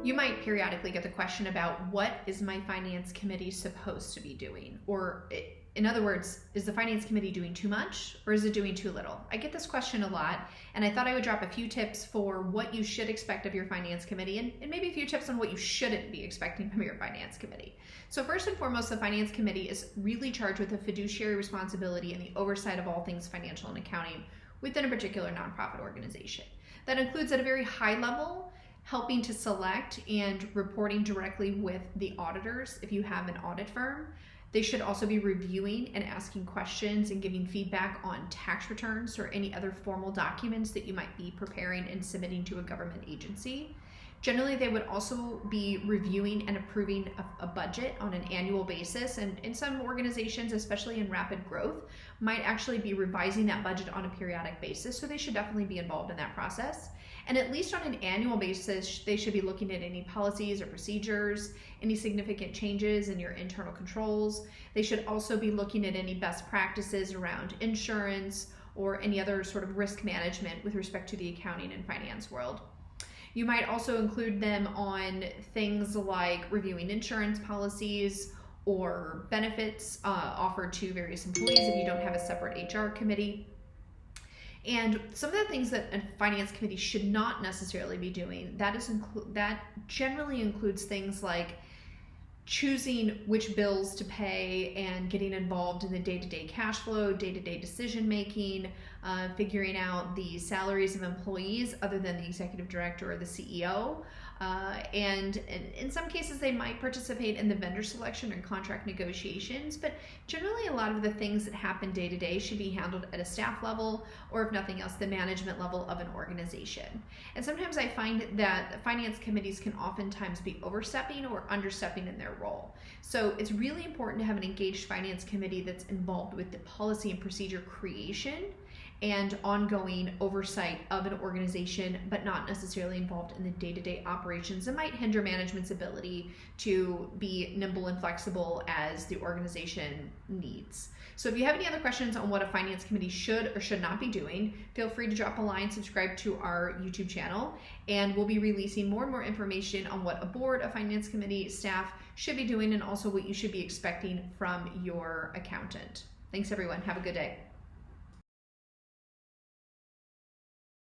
You might periodically get the question about, what is my finance committee supposed to be doing? Or in other words, is the finance committee doing too much or is it doing too little? I get this question a lot, and I thought I would drop a few tips for what you should expect of your finance committee, and maybe a few tips on what you shouldn't be expecting from your finance committee. So first and foremost, the finance committee is really charged with the fiduciary responsibility and the oversight of all things financial and accounting within a particular nonprofit organization. That includes, at a very high level, helping to select and reporting directly with the auditors if you have an audit firm. They should also be reviewing and asking questions and giving feedback on tax returns or any other formal documents that you might be preparing and submitting to a government agency. Generally, they would also be reviewing and approving a budget on an annual basis, and in some organizations, especially in rapid growth, might actually be revising that budget on a periodic basis, so they should definitely be involved in that process. And at least on an annual basis, they should be looking at any policies or procedures, any significant changes in your internal controls. They should also be looking at any best practices around insurance or any other sort of risk management with respect to the accounting and finance world. You might also include them on things like reviewing insurance policies or benefits offered to various employees if you don't have a separate HR committee. And some of the things that a finance committee should not necessarily be doing, that generally includes things like choosing which bills to pay and getting involved in the day-to-day cash flow, day-to-day decision making, figuring out the salaries of employees other than the executive director or the CEO. And in some cases, they might participate in the vendor selection or contract negotiations, but generally a lot of the things that happen day to day should be handled at a staff level, or if nothing else, the management level of an organization. And sometimes I find that finance committees can oftentimes be overstepping or understepping in their role. So it's really important to have an engaged finance committee that's involved with the policy and procedure creation and ongoing oversight of an organization, but not necessarily involved in the day-to-day operations that might hinder management's ability to be nimble and flexible as the organization needs. So if you have any other questions on what a finance committee should or should not be doing, feel free to drop a line, subscribe to our YouTube channel, and we'll be releasing more and more information on what a board, a finance committee, staff should be doing, and also what you should be expecting from your accountant. Thanks everyone, have a good day.